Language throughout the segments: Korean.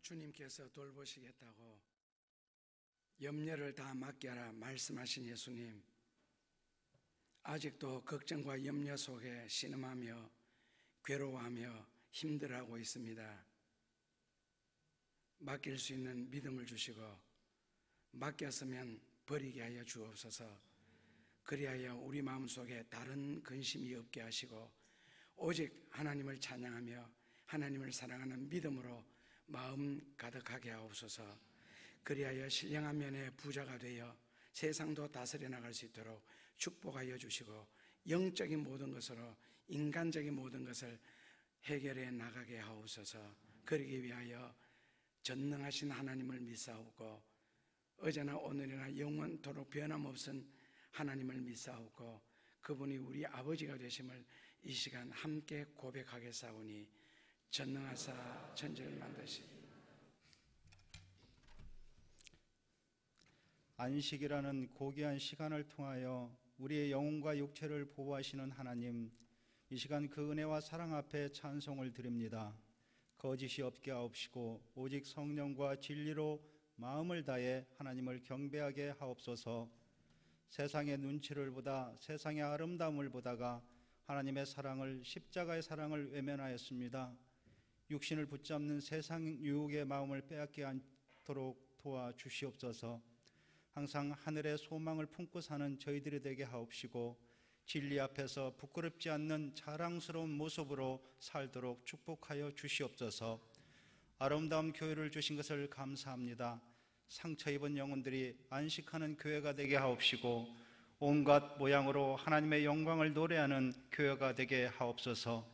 주님께서 돌보시겠다고 염려를 다 맡겨라 말씀하신 예수님, 아직도 걱정과 염려 속에 신음하며 괴로워하며 힘들어하고 있습니다. 맡길 수 있는 믿음을 주시고 맡겼으면 버리게 하여 주옵소서. 그리하여 우리 마음속에 다른 근심이 없게 하시고 오직 하나님을 찬양하며 하나님을 사랑하는 믿음으로 마음 가득하게 하옵소서. 그리하여 신령한 면에 부자가 되어 세상도 다스려 나갈 수 있도록 축복하여 주시고 영적인 모든 것으로 인간적인 모든 것을 해결해 나가게 하옵소서. 그러기 위하여 전능하신 하나님을 믿사오고 어제나 오늘이나 영원토록 변함없은 하나님을 믿사오고 그분이 우리 아버지가 되심을 이 시간 함께 고백하겠사오니 전능하사 천지를 만드신 안식이라는 고귀한 시간을 통하여 우리의 영혼과 육체를 보호하시는 하나님, 이 시간 그 은혜와 사랑 앞에 찬송을 드립니다. 거짓이 없게 하옵시고 오직 성령과 진리로 마음을 다해 하나님을 경배하게 하옵소서. 세상의 눈치를 보다 세상의 아름다움을 보다가 하나님의 사랑을, 십자가의 사랑을 외면하였습니다. 육신을 붙잡는 세상 유혹의 마음을 빼앗게 않도록 도와주시옵소서. 항상 하늘의 소망을 품고 사는 저희들이 되게 하옵시고 진리 앞에서 부끄럽지 않는 자랑스러운 모습으로 살도록 축복하여 주시옵소서. 아름다운 교회를 주신 것을 감사합니다. 상처 입은 영혼들이 안식하는 교회가 되게 하옵시고 온갖 모양으로 하나님의 영광을 노래하는 교회가 되게 하옵소서.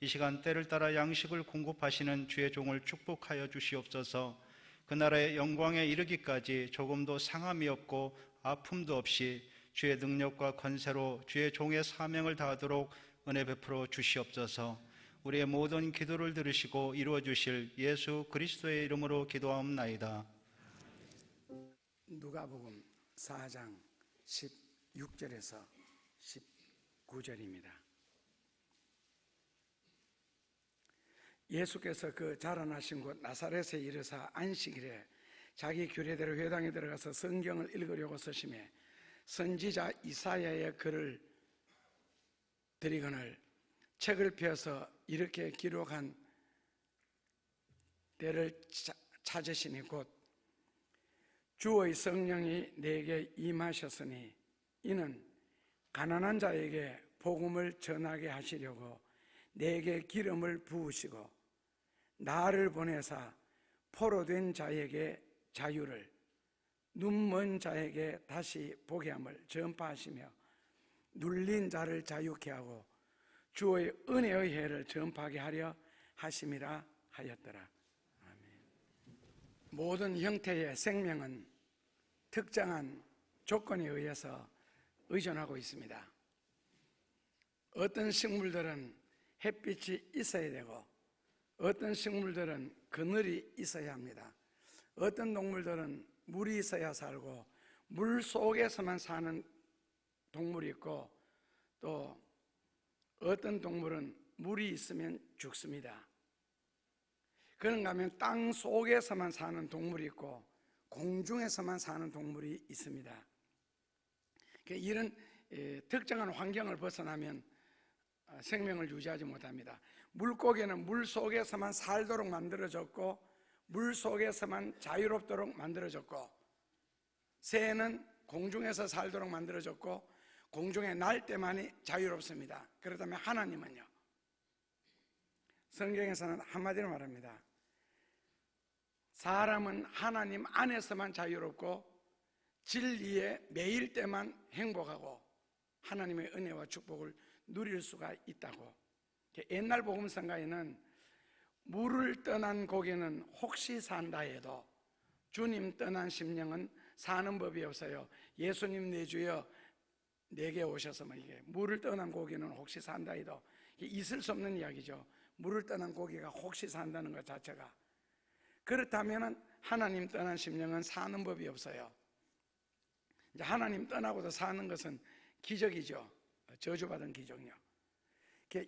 이 시간 때를 따라 양식을 공급하시는 주의 종을 축복하여 주시옵소서. 그 나라의 영광에 이르기까지 조금도 상함이 없고 아픔도 없이 주의 능력과 권세로 주의 종의 사명을 다하도록 은혜 베풀어 주시옵소서. 우리의 모든 기도를 들으시고 이루어 주실 예수 그리스도의 이름으로 기도하옵나이다. 누가복음 4장 16절에서 19절입니다. 예수께서 그 자라나신 곳 나사렛에 이르사 안식일에 자기 규례대로 회당에 들어가서 성경을 읽으려고 서심해 선지자 이사야의 글을 드리거늘 책을 펴서 이렇게 기록한 때를 찾으시니 곧 주의 성령이 내게 임하셨으니 이는 가난한 자에게 복음을 전하게 하시려고 내게 기름을 부으시고 나를 보내사 포로된 자에게 자유를 눈먼 자에게 다시 보게 함을 전파하시며 눌린 자를 자유케 하고 주의 은혜의 해를 전파하게 하려 하심이라 하였더라. 아멘. 모든 형태의 생명은 특정한 조건에 의해서 의존하고 있습니다. 어떤 식물들은 햇빛이 있어야 되고 어떤 식물들은 그늘이 있어야 합니다. 어떤 동물들은 물이 있어야 살고 물 속에서만 사는 동물이 있고 또 어떤 동물은 물이 있으면 죽습니다. 그런가 하면 땅 속에서만 사는 동물이 있고 공중에서만 사는 동물이 있습니다. 이런 특정한 환경을 벗어나면 생명을 유지하지 못합니다. 물고기는 물 속에서만 살도록 만들어졌고 물 속에서만 자유롭도록 만들어졌고 새는 공중에서 살도록 만들어졌고 공중에 날 때만이 자유롭습니다. 그렇다면 하나님은요? 성경에서는 한마디로 말합니다. 사람은 하나님 안에서만 자유롭고 진리에 매일 때만 행복하고 하나님의 은혜와 축복을 누릴 수가 있다고. 옛날 복음성가에는 물을 떠난 고기는 혹시 산다 해도 주님 떠난 심령은 사는 법이 없어요. 예수님 내주여 내게 오셔서 이게 물을 떠난 고기는 혹시 산다 해도 있을 수 없는 이야기죠. 물을 떠난 고기가 혹시 산다는 것 자체가. 그렇다면 하나님 떠난 심령은 사는 법이 없어요. 이제 하나님 떠나고도 사는 것은 기적이죠. 저주받은 기적이요.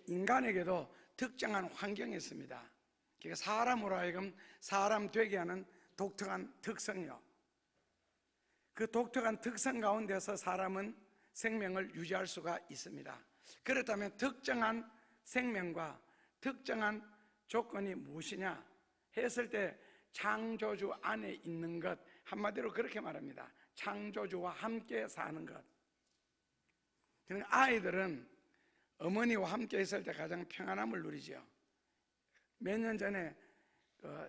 인간에게도 특정한 환경이 있습니다. 그게 사람으로 하여금 사람 되게 하는 독특한 특성이요. 그 독특한 특성 가운데서 사람은 생명을 유지할 수가 있습니다. 그렇다면 특정한 생명과 특정한 조건이 무엇이냐 했을 때 창조주 안에 있는 것, 한마디로 그렇게 말합니다. 창조주와 함께 사는 것. 아이들은 어머니와 함께 있을 때 가장 평안함을 누리죠. 몇 년 전에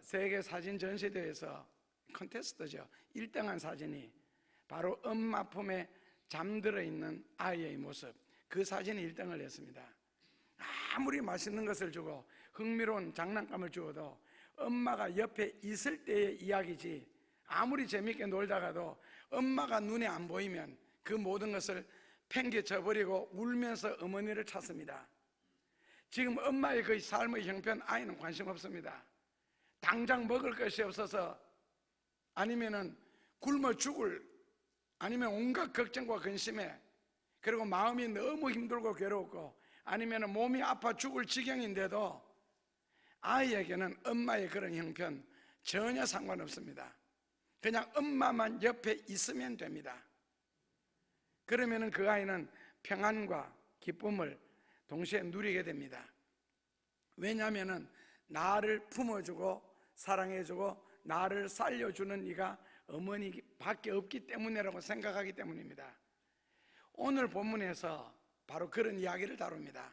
세계 사진 전시대회에서 콘테스트죠. 1등한 사진이 바로 엄마 품에 잠들어 있는 아이의 모습, 그 사진이 1등을 했습니다. 아무리 맛있는 것을 주고 흥미로운 장난감을 주어도 엄마가 옆에 있을 때의 이야기지, 아무리 재밌게 놀다가도 엄마가 눈에 안 보이면 그 모든 것을 팽개쳐버리고 울면서 어머니를 찾습니다. 지금 엄마의 그 삶의 형편 아이는 관심 없습니다. 당장 먹을 것이 없어서 아니면은 굶어 죽을, 아니면 온갖 걱정과 근심에, 그리고 마음이 너무 힘들고 괴롭고 아니면 몸이 아파 죽을 지경인데도 아이에게는 엄마의 그런 형편 전혀 상관없습니다. 그냥 엄마만 옆에 있으면 됩니다. 그러면 그 아이는 평안과 기쁨을 동시에 누리게 됩니다. 왜냐하면 나를 품어주고 사랑해주고 나를 살려주는 이가 어머니밖에 없기 때문이라고 생각하기 때문입니다. 오늘 본문에서 바로 그런 이야기를 다룹니다.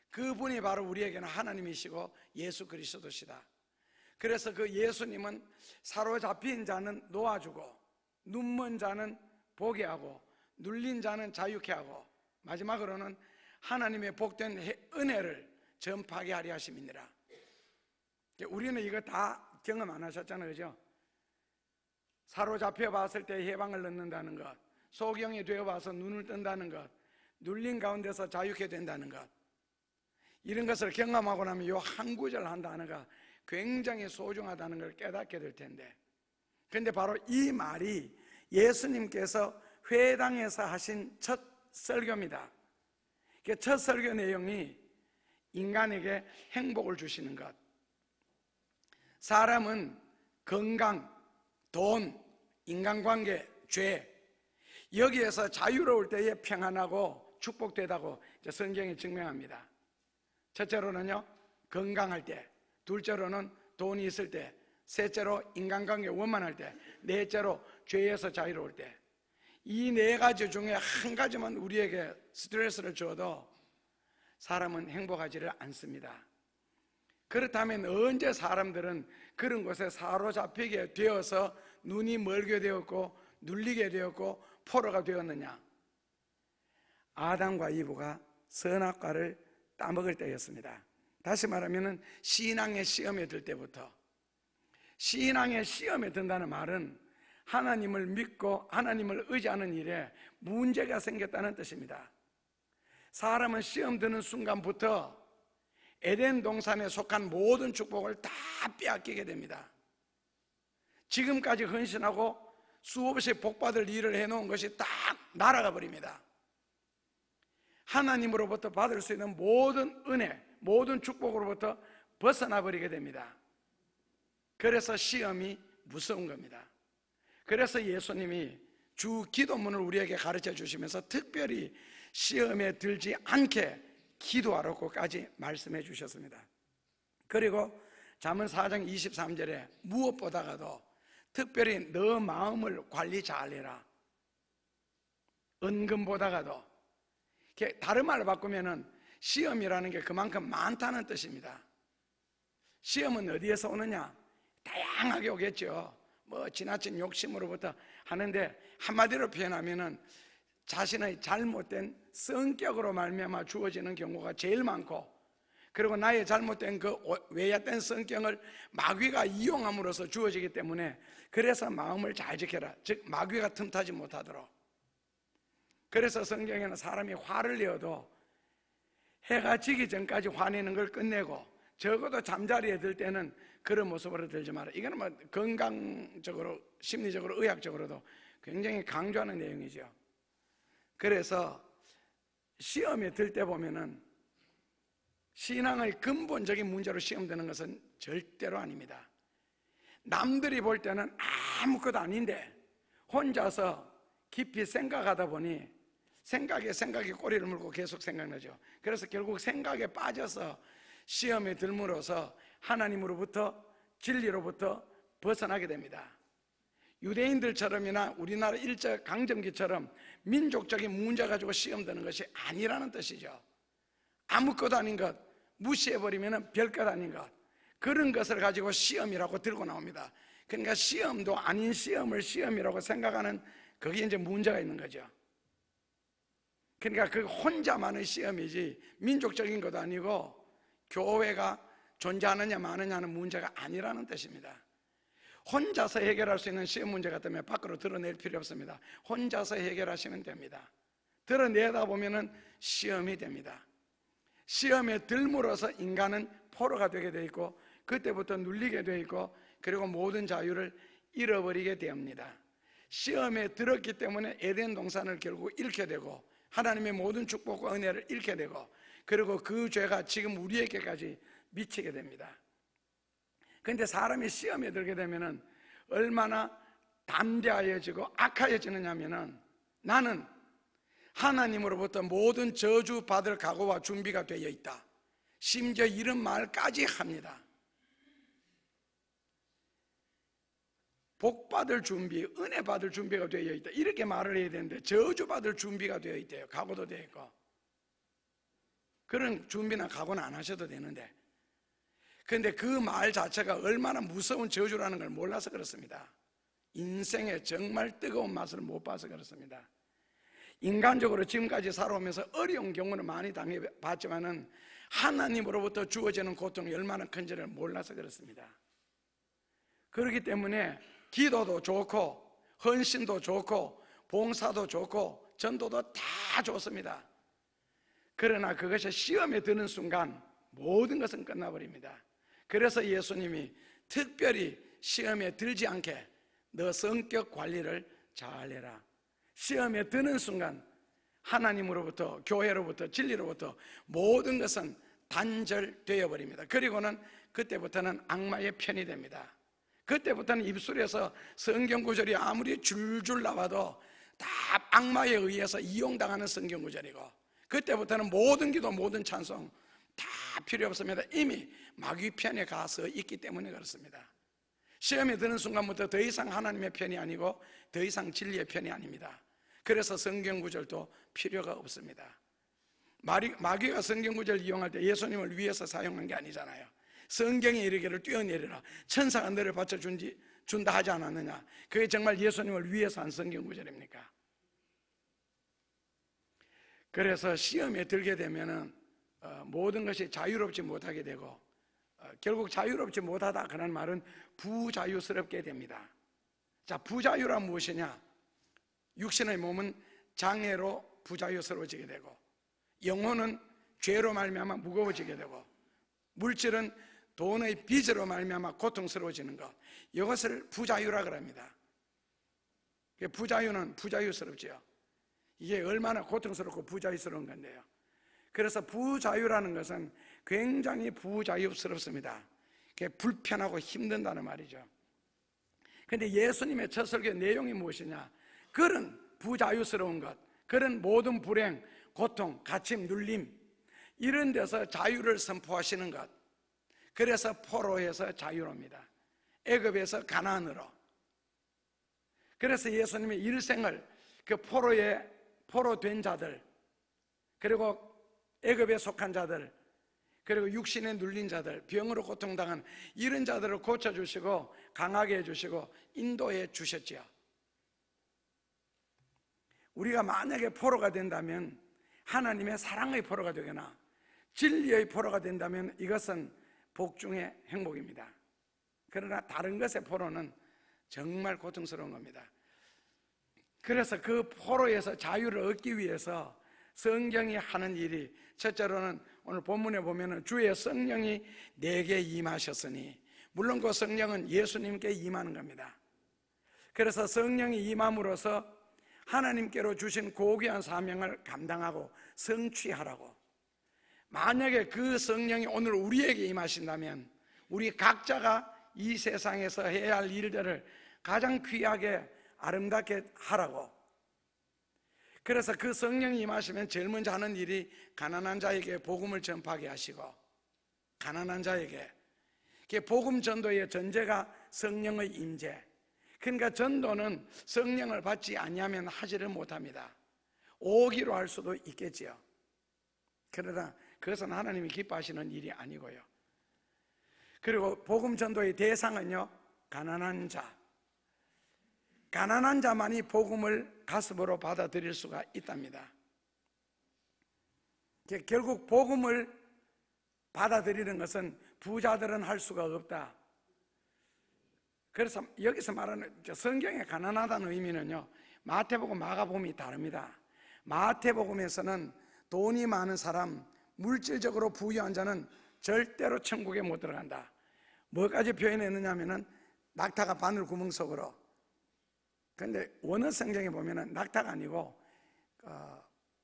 그분이 바로 우리에게는 하나님이시고 예수 그리스도시다. 그래서 그 예수님은 사로잡힌 자는 놓아주고 눈먼 자는 보게 하고 눌린 자는 자유케 하고 마지막으로는 하나님의 복된 은혜를 전파하게 하려 하심이니라. 우리는 이거 다 경험 안 하셨잖아요, 그죠? 사로잡혀 봤을 때 해방을 얻는다는 것, 소경이 되어 봐서 눈을 뜬다는 것, 눌린 가운데서 자유케 된다는 것, 이런 것을 경험하고 나면 이 한 구절 한 단어가 굉장히 소중하다는 걸 깨닫게 될 텐데, 그런데 바로 이 말이 예수님께서 회당에서 하신 첫 설교입니다. 첫 설교 내용이 인간에게 행복을 주시는 것. 사람은 건강, 돈, 인간관계, 죄, 여기에서 자유로울 때에 평안하고 축복되다고 성경이 증명합니다. 첫째로는요, 건강할 때, 둘째로는 돈이 있을 때, 셋째로 인간관계 원만할 때, 넷째로 죄에서 자유로울 때. 이 네 가지 중에 한 가지만 우리에게 스트레스를 줘도 사람은 행복하지를 않습니다. 그렇다면 언제 사람들은 그런 것에 사로잡히게 되어서 눈이 멀게 되었고 눌리게 되었고 포로가 되었느냐? 아담과 이브가 선악과를 따먹을 때였습니다. 다시 말하면 신앙의 시험에 들 때부터. 신앙의 시험에 든다는 말은 하나님을 믿고 하나님을 의지하는 일에 문제가 생겼다는 뜻입니다. 사람은 시험 드는 순간부터 에덴 동산에 속한 모든 축복을 다 빼앗기게 됩니다. 지금까지 헌신하고 수없이 복받을 일을 해놓은 것이 딱 날아가 버립니다. 하나님으로부터 받을 수 있는 모든 은혜, 모든 축복으로부터 벗어나 버리게 됩니다. 그래서 시험이 무서운 겁니다. 그래서 예수님이 주 기도문을 우리에게 가르쳐 주시면서 특별히 시험에 들지 않게 기도하라고까지 말씀해 주셨습니다. 그리고 잠언 4장 23절에 무엇보다가도 특별히 너 마음을 관리 잘해라. 은근보다가도, 다른 말로 바꾸면은 시험이라는 게 그만큼 많다는 뜻입니다. 시험은 어디에서 오느냐? 다양하게 오겠죠. 뭐 지나친 욕심으로부터 하는데, 한마디로 표현하면은 자신의 잘못된 성격으로 말미암아 주어지는 경우가 제일 많고, 그리고 나의 잘못된 그 외야된 성격을 마귀가 이용함으로써 주어지기 때문에, 그래서 마음을 잘 지켜라. 즉 마귀가 틈타지 못하도록. 그래서 성경에는 사람이 화를 내어도 해가 지기 전까지 화내는 걸 끝내고, 적어도 잠자리에 들 때는 그런 모습으로 들지 마라. 이거는 뭐 건강적으로, 심리적으로, 의학적으로도 굉장히 강조하는 내용이죠. 그래서 시험에 들 때 보면은 신앙의 근본적인 문제로 시험되는 것은 절대로 아닙니다. 남들이 볼 때는 아무것도 아닌데 혼자서 깊이 생각하다 보니 생각에 꼬리를 물고 계속 생각나죠. 그래서 결국 생각에 빠져서 시험에 들므로써 하나님으로부터, 진리로부터 벗어나게 됩니다. 유대인들처럼이나 우리나라 일제강점기처럼 민족적인 문제 가지고 시험되는 것이 아니라는 뜻이죠. 아무것도 아닌 것, 무시해버리면 별것 아닌 것, 그런 것을 가지고 시험이라고 들고 나옵니다. 그러니까 시험도 아닌 시험을 시험이라고 생각하는, 거기에 이제 문제가 있는 거죠. 그러니까 그 혼자만의 시험이지 민족적인 것도 아니고 교회가 존재하느냐 마느냐는 문제가 아니라는 뜻입니다. 혼자서 해결할 수 있는 시험 문제 같으면 밖으로 드러낼 필요 없습니다. 혼자서 해결하시면 됩니다. 드러내다 보면은 시험이 됩니다. 시험에 들물어서 인간은 포로가 되게 되어 있고 그때부터 눌리게 되어 있고 그리고 모든 자유를 잃어버리게 됩니다. 시험에 들었기 때문에 에덴 동산을 결국 잃게 되고 하나님의 모든 축복과 은혜를 잃게 되고 그리고 그 죄가 지금 우리에게까지 미치게 됩니다. 그런데 사람이 시험에 들게 되면 얼마나 담대해지고 악해지느냐 하면은 나는 하나님으로부터 모든 저주 받을 각오와 준비가 되어 있다. 심지어 이런 말까지 합니다. 복 받을 준비, 은혜 받을 준비가 되어 있다. 이렇게 말을 해야 되는데 저주 받을 준비가 되어 있대요. 각오도 되어 있고. 그런 준비나 각오는 안 하셔도 되는데, 그런데 그 말 자체가 얼마나 무서운 저주라는 걸 몰라서 그렇습니다. 인생에 정말 뜨거운 맛을 못 봐서 그렇습니다. 인간적으로 지금까지 살아오면서 어려운 경우는 많이 당해봤지만은 하나님으로부터 주어지는 고통이 얼마나 큰지를 몰라서 그렇습니다. 그렇기 때문에 기도도 좋고 헌신도 좋고 봉사도 좋고 전도도 다 좋습니다. 그러나 그것이 시험에 드는 순간 모든 것은 끝나버립니다. 그래서 예수님이 특별히 시험에 들지 않게 너 성격 관리를 잘해라. 시험에 드는 순간 하나님으로부터, 교회로부터, 진리로부터 모든 것은 단절되어 버립니다. 그리고는 그때부터는 악마의 편이 됩니다. 그때부터는 입술에서 성경 구절이 아무리 줄줄 나와도 다 악마에 의해서 이용당하는 성경 구절이고, 그때부터는 모든 기도, 모든 찬송 다 필요 없습니다. 이미 마귀 편에 가서 있기 때문에 그렇습니다. 시험에 드는 순간부터 더 이상 하나님의 편이 아니고 더 이상 진리의 편이 아닙니다. 그래서 성경 구절도 필요가 없습니다. 마귀가 성경 구절 이용할 때 예수님을 위해서 사용한 게 아니잖아요. 성경에 이르기를 뛰어내리라, 천사가 너를 받쳐준다 하지 않았느냐. 그게 정말 예수님을 위해서 한 성경 구절입니까? 그래서 시험에 들게 되면은 모든 것이 자유롭지 못하게 되고 결국 자유롭지 못하다 그런 말은 부자유스럽게 됩니다. 자, 부자유란 무엇이냐? 육신의 몸은 장애로 부자유스러워지게 되고 영혼은 죄로 말미암아 무거워지게 되고 물질은 돈의 빚으로 말미암아 고통스러워지는 것, 이것을 부자유라 그럽니다. 부자유는 부자유스럽지요. 이게 얼마나 고통스럽고 부자유스러운 건데요. 그래서 부자유라는 것은 굉장히 부자유스럽습니다. 그게 불편하고 힘든다는 말이죠. 그런데 예수님의 첫 설교의 내용이 무엇이냐? 그런 부자유스러운 것, 그런 모든 불행, 고통, 갇힘, 눌림 이런 데서 자유를 선포하시는 것. 그래서 포로에서 자유로입니다. 애굽에서 가나안으로. 그래서 예수님의 일생을 그 포로 된 자들, 그리고 애굽에 속한 자들, 그리고 육신에 눌린 자들, 병으로 고통당한 이런 자들을 고쳐주시고 강하게 해주시고 인도해 주셨지요. 우리가 만약에 포로가 된다면 하나님의 사랑의 포로가 되거나 진리의 포로가 된다면 이것은 복 중의 행복입니다. 그러나 다른 것의 포로는 정말 고통스러운 겁니다. 그래서 그 포로에서 자유를 얻기 위해서 성경이 하는 일이, 첫째로는 오늘 본문에 보면은 주의 성령이 내게 임하셨으니, 물론 그 성령은 예수님께 임하는 겁니다. 그래서 성령이 임함으로써 하나님께로 주신 고귀한 사명을 감당하고 성취하라고. 만약에 그 성령이 오늘 우리에게 임하신다면 우리 각자가 이 세상에서 해야 할 일들을 가장 귀하게 아름답게 하라고. 그래서 그 성령이 임하시면 제일 먼저 하는 일이 가난한 자에게 복음을 전파하게 하시고, 가난한 자에게 복음 전도의 전제가 성령의 임재. 그러니까 전도는 성령을 받지 아니하면 하지를 못합니다. 오기로 할 수도 있겠지요. 그러나 그것은 하나님이 기뻐하시는 일이 아니고요. 그리고 복음 전도의 대상은요, 가난한 자. 가난한 자만이 복음을 가슴으로 받아들일 수가 있답니다. 결국 복음을 받아들이는 것은 부자들은 할 수가 없다. 그래서 여기서 말하는 성경의 가난하다는 의미는요, 마태복음, 마가복음이 다릅니다. 마태복음에서는 돈이 많은 사람, 물질적으로 부유한 자는 절대로 천국에 못 들어간다. 뭐까지 표현했느냐 하면은 낙타가 바늘 구멍 속으로. 그런데 원어 성경에 보면은 낙타가 아니고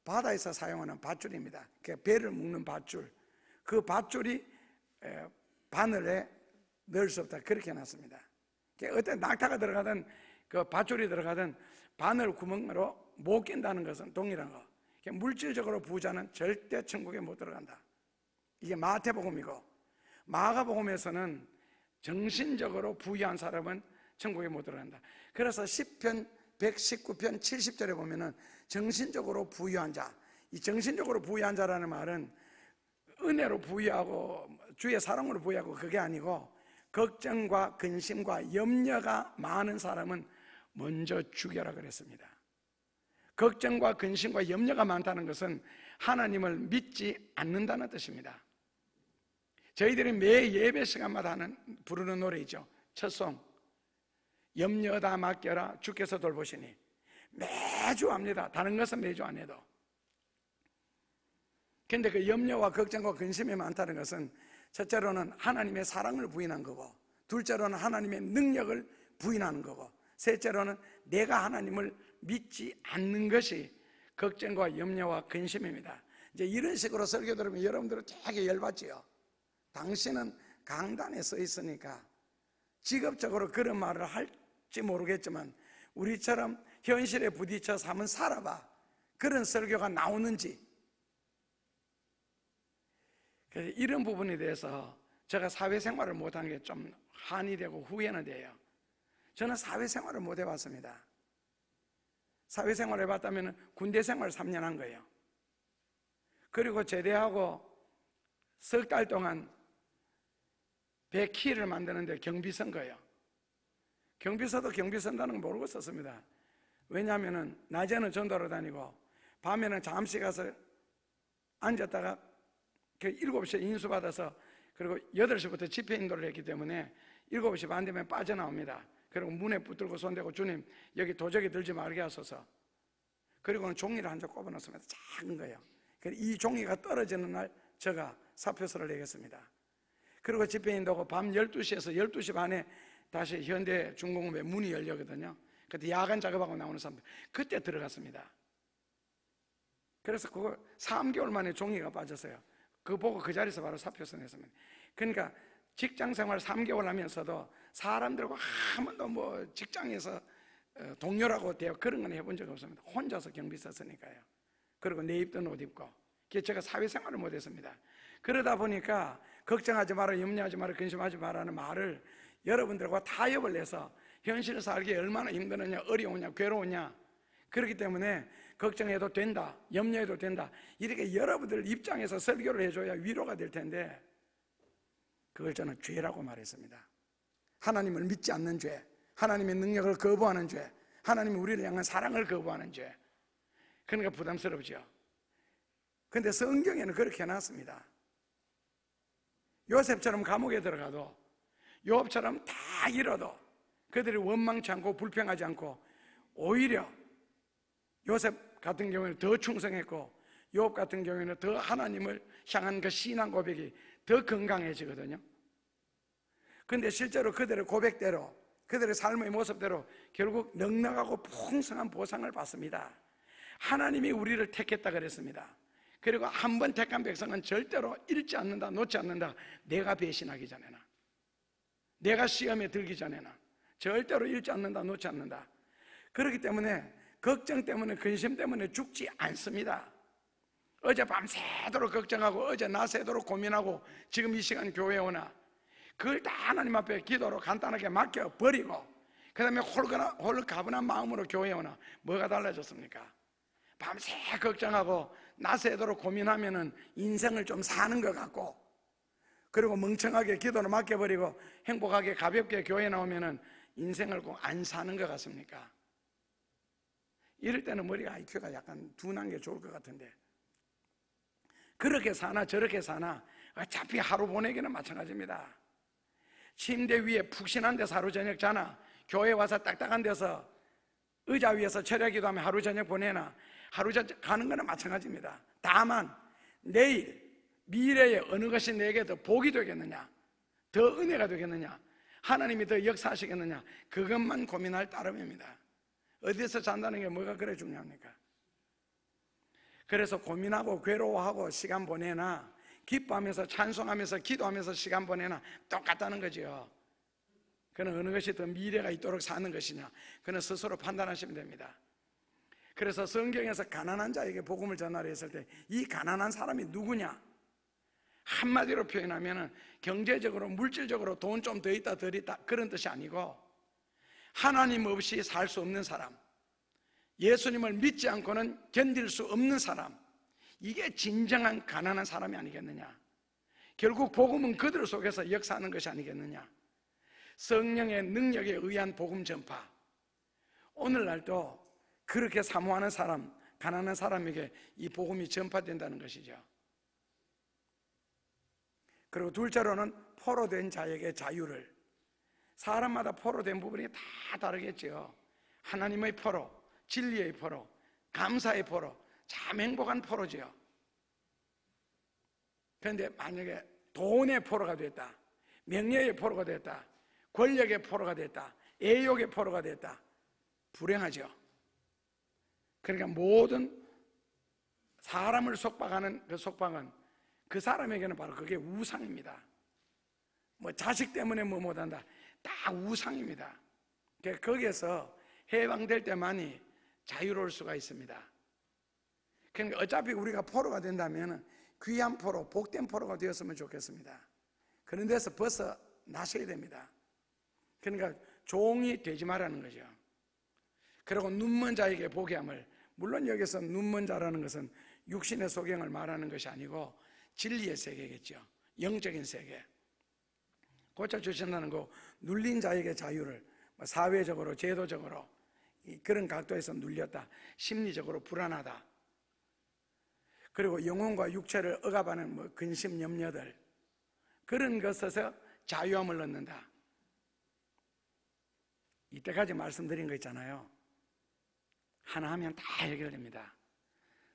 바다에서 사용하는 밧줄입니다. 배를 묶는 밧줄. 그 밧줄이 바늘에 넣을 수 없다, 그렇게 해놨습니다. 어떤 낙타가 들어가든 그 밧줄이 들어가든 바늘 구멍으로 못 낀다는 것은 동일한 거. 물질적으로 부자는 절대 천국에 못 들어간다. 이게 마태복음이고, 마가복음에서는 정신적으로 부유한 사람은 천국에 못 들어간다. 그래서 10편, 119편, 70절에 보면은 정신적으로 부유한 자, 이 정신적으로 부유한 자라는 말은 은혜로 부유하고 주의 사랑으로 부유하고 그게 아니고, 걱정과 근심과 염려가 많은 사람은 먼저 죽여라 그랬습니다. 걱정과 근심과 염려가 많다는 것은 하나님을 믿지 않는다는 뜻입니다. 저희들이 매 예배 시간마다 부르는 노래이죠. 첫 송, 염려 다 맡겨라 주께서 돌보시니. 매주 합니다. 다른 것은 매주 안 해도. 그런데 그 염려와 걱정과 근심이 많다는 것은 첫째로는 하나님의 사랑을 부인한 거고, 둘째로는 하나님의 능력을 부인하는 거고, 셋째로는 내가 하나님을 믿지 않는 것이 걱정과 염려와 근심입니다. 이제 이런 식으로 설교 들으면 여러분들은 되게 열받지요. 당신은 강단에 서 있으니까 직업적으로 그런 말을 할지 모르겠지만 우리처럼 현실에 부딪혀서 한번 살아봐. 그런 설교가 나오는지. 그래서 이런 부분에 대해서 제가 사회생활을 못한 게 좀 한이 되고 후회는 돼요. 저는 사회생활을 못 해봤습니다. 사회생활을 해봤다면 군대 생활 3년 한 거예요. 그리고 제대하고 석 달 동안 배키를 만드는데 경비 쓴 거예요. 경비서도 경비 쓴다는 걸 모르고 썼습니다. 왜냐하면 낮에는 전도로 다니고 밤에는 잠시 가서 앉았다가 7시에 인수받아서 그리고 8시부터 집회 인도를 했기 때문에 7시 반 되면 빠져나옵니다. 그리고 문에 붙들고 손대고 주님 여기 도적이 들지 말게 하소서. 그리고는 종이를 한 장 꼽아놓습니다. 작은 거예요. 이 종이가 떨어지는 날 제가 사표서를 내겠습니다. 그리고 집회 인도고 밤 12시에서 12시 반에 다시 현대중공업의 문이 열리거든요. 그때 야간 작업하고 나오는 사람들 그때 들어갔습니다. 그래서 그거 3개월 만에 종이가 빠졌어요. 그거 보고 그 자리에서 바로 사표서 냈습니다. 그러니까 직장생활 3개월 하면서도 사람들과 한 번도 뭐 직장에서 동료라고 대화 그런 건 해본 적 없습니다. 혼자서 경비 썼으니까요. 그리고 내 입던 옷 입고. 제가 사회생활을 못했습니다. 그러다 보니까 걱정하지 마라, 염려하지 마라, 근심하지 마라는 말을 여러분들과 타협을 해서 현실 살기에 얼마나 힘드느냐, 어려우냐, 괴로우냐. 그렇기 때문에 걱정해도 된다, 염려해도 된다, 이렇게 여러분들 입장에서 설교를 해줘야 위로가 될 텐데 그걸 저는 죄라고 말했습니다. 하나님을 믿지 않는 죄, 하나님의 능력을 거부하는 죄, 하나님이 우리를 향한 사랑을 거부하는 죄. 그러니까 부담스럽죠. 그런데 성경에는 그렇게 해놨습니다. 요셉처럼 감옥에 들어가도, 요업처럼 다 잃어도 그들이 원망치 않고 불평하지 않고 오히려 요셉 같은 경우에는 더 충성했고 요업 같은 경우에는 더 하나님을 향한 그 신앙 고백이 더 건강해지거든요. 그런데 실제로 그들의 고백대로, 그들의 삶의 모습대로 결국 넉넉하고 풍성한 보상을 받습니다. 하나님이 우리를 택했다 그랬습니다. 그리고 한 번 택한 백성은 절대로 잃지 않는다, 놓지 않는다. 내가 배신하기 전에는, 내가 시험에 들기 전에는 절대로 잃지 않는다, 놓지 않는다. 그렇기 때문에 걱정 때문에, 근심 때문에 죽지 않습니다. 어제 밤새도록 걱정하고 어제 낮새도록 고민하고 지금 이 시간 교회에 오나, 그걸 다 하나님 앞에 기도로 간단하게 맡겨버리고 그 다음에 홀가분한 마음으로 교회에 오나, 뭐가 달라졌습니까? 밤새 걱정하고 낮새도록 고민하면은 인생을 좀 사는 것 같고, 그리고 멍청하게 기도로 맡겨버리고 행복하게 가볍게 교회에 나오면은 인생을 꼭 안 사는 것 같습니까? 이럴 때는 머리가 IQ가 약간 둔한 게 좋을 것 같은데, 그렇게 사나 저렇게 사나 어차피 하루 보내기는 마찬가지입니다. 침대 위에 푹신한 데서 하루 저녁 자나, 교회 와서 딱딱한 데서 의자 위에서 철야 기도하며 하루 저녁 보내나, 하루 저녁 가는 거는 마찬가지입니다. 다만 내일 미래에 어느 것이 내게 더 복이 되겠느냐, 더 은혜가 되겠느냐, 하나님이 더 역사하시겠느냐, 그것만 고민할 따름입니다. 어디서 잔다는 게 뭐가 그래 중요합니까? 그래서 고민하고 괴로워하고 시간 보내나, 기뻐하면서 찬송하면서 기도하면서 시간 보내나 똑같다는 거죠. 그는 어느 것이 더 미래가 있도록 사는 것이냐, 그는 스스로 판단하시면 됩니다. 그래서 성경에서 가난한 자에게 복음을 전하라 했을 때 이 가난한 사람이 누구냐? 한마디로 표현하면 경제적으로 물질적으로 돈 좀 더 있다 덜 있다 그런 뜻이 아니고, 하나님 없이 살 수 없는 사람, 예수님을 믿지 않고는 견딜 수 없는 사람, 이게 진정한 가난한 사람이 아니겠느냐. 결국 복음은 그들 속에서 역사하는 것이 아니겠느냐. 성령의 능력에 의한 복음 전파, 오늘날도 그렇게 사모하는 사람, 가난한 사람에게 이 복음이 전파된다는 것이죠. 그리고 둘째로는 포로된 자에게 자유를, 사람마다 포로된 부분이 다 다르겠죠. 하나님의 포로, 진리의 포로, 감사의 포로, 참 행복한 포로지요. 그런데 만약에 돈의 포로가 됐다, 명예의 포로가 됐다, 권력의 포로가 됐다, 애욕의 포로가 됐다, 불행하죠. 그러니까 모든 사람을 속박하는 그 속박은 그 사람에게는 바로 그게 우상입니다. 뭐 자식 때문에 뭐 못한다, 다 우상입니다. 거기에서 해방될 때만이 자유로울 수가 있습니다. 그러니까 어차피 우리가 포로가 된다면 귀한 포로, 복된 포로가 되었으면 좋겠습니다. 그런 데서 벗어나셔야 됩니다. 그러니까 종이 되지 말라는 거죠. 그리고 눈먼 자에게 보게 함을, 물론 여기서 눈먼 자라는 것은 육신의 소경을 말하는 것이 아니고 진리의 세계겠죠. 영적인 세계. 고쳐주신다는 거, 눌린 자에게 자유를, 사회적으로 제도적으로 그런 각도에서 눌렸다, 심리적으로 불안하다, 그리고 영혼과 육체를 억압하는 근심 염려들, 그런 것에서 자유함을 얻는다. 이때까지 말씀드린 거 있잖아요. 하나 하면 다 해결됩니다.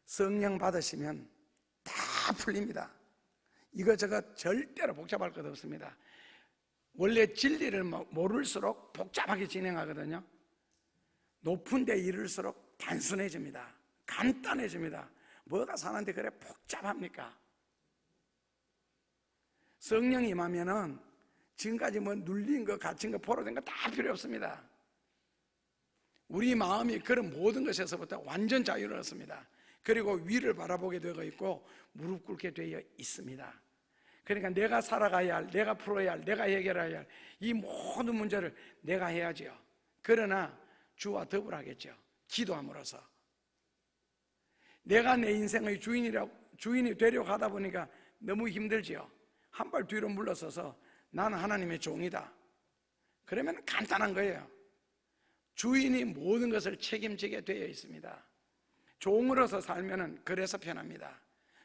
성령 받으시면 다 풀립니다. 이거저거 절대로 복잡할 것 없습니다. 원래 진리를 모를수록 복잡하게 진행하거든요. 높은 데 이를수록 단순해집니다. 간단해집니다. 뭐가 사는데 그래 복잡합니까? 성령이 임하면은 지금까지 뭐 눌린 거, 갇힌 거, 포로된 거 다 필요 없습니다. 우리 마음이 그런 모든 것에서부터 완전 자유를 얻습니다. 그리고 위를 바라보게 되어 있고 무릎 꿇게 되어 있습니다. 그러니까 내가 살아가야 할, 내가 풀어야 할, 내가 해결해야 할 이 모든 문제를 내가 해야죠. 그러나 주와 더불어 하겠죠. 기도함으로써. 내가 내 인생의 주인이 되려고 하다 보니까 너무 힘들지요. 한 발 뒤로 물러서서 나는 하나님의 종이다. 그러면 간단한 거예요. 주인이 모든 것을 책임지게 되어 있습니다. 종으로서 살면은 그래서 편합니다.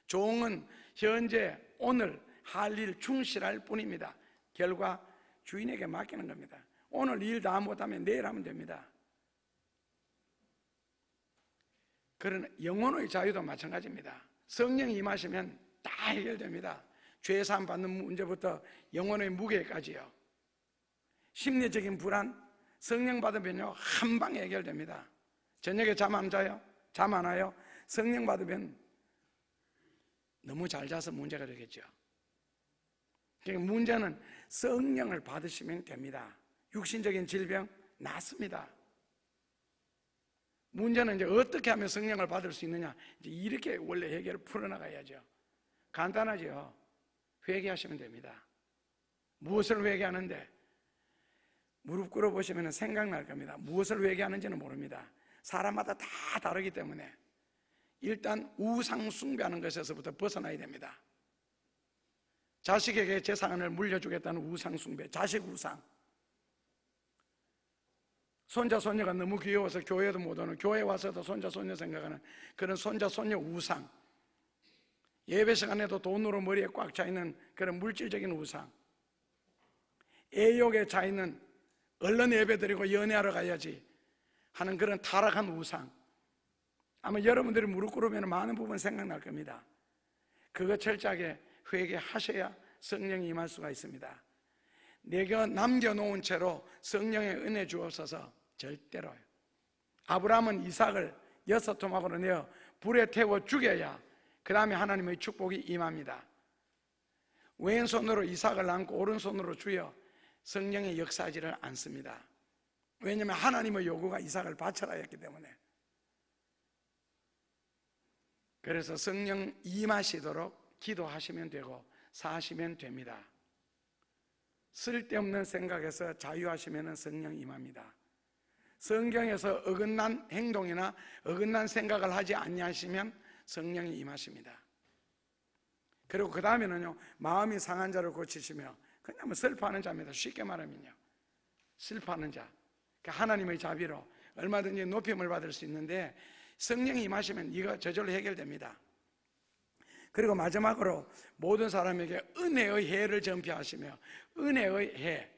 종은 현재 오늘 할 일 충실할 뿐입니다. 결과 주인에게 맡기는 겁니다. 오늘 일 다 못하면 내일 하면 됩니다. 그런 영혼의 자유도 마찬가지입니다. 성령이 임하시면 다 해결됩니다. 죄사함 받는 문제부터 영혼의 무게까지요. 심리적인 불안, 성령 받으면요 한 방에 해결됩니다. 저녁에 잠 안 자요? 잠 안 와요? 성령 받으면 너무 잘 자서 문제가 되겠죠. 그러니까 문제는 성령을 받으시면 됩니다. 육신적인 질병 낫습니다. 문제는 이제 어떻게 하면 성령을 받을 수 있느냐, 이제 이렇게 원래 해결을 풀어나가야죠. 간단하죠. 회개하시면 됩니다. 무엇을 회개하는데? 무릎 꿇어 보시면 생각날 겁니다. 무엇을 회개하는지는 모릅니다. 사람마다 다 다르기 때문에 일단 우상 숭배하는 것에서부터 벗어나야 됩니다. 자식에게 재산을 물려주겠다는 우상 숭배, 자식 우상. 손자 손녀가 너무 귀여워서 교회도 못 오는, 교회 와서도 손자 손녀 생각하는 그런 손자 손녀 우상. 예배 시간에도 돈으로 머리에 꽉 차있는 그런 물질적인 우상. 애욕에 차있는 얼른 예배 드리고 연애하러 가야지 하는 그런 타락한 우상. 아마 여러분들이 무릎 꿇으면 많은 부분 생각날 겁니다. 그거 철저하게 회개하셔야 성령이 임할 수가 있습니다. 내가 남겨놓은 채로 성령의 은혜 주옵소서. 절대로요. 아브라함은 이삭을 6토막으로 내어 불에 태워 죽여야 그 다음에 하나님의 축복이 임합니다. 왼손으로 이삭을 안고 오른손으로 쥐어 성령의 역사하지를 않습니다. 왜냐하면 하나님의 요구가 이삭을 바쳐라 했기 때문에. 그래서 성령 임하시도록 기도하시면 되고 사시면 됩니다. 쓸데없는 생각에서 자유하시면 성령 임합니다. 성경에서 어긋난 행동이나 어긋난 생각을 하지 아니하시면 성령이 임하십니다. 그리고 그 다음에는요, 마음이 상한 자를 고치시며, 그냥 뭐 슬퍼하는 자입니다. 쉽게 말하면요, 슬퍼하는 자. 그러니까 하나님의 자비로 얼마든지 높임을 받을 수 있는데 성령이 임하시면 이거 저절로 해결됩니다. 그리고 마지막으로 모든 사람에게 은혜의 해를 전폐하시며, 은혜의 해.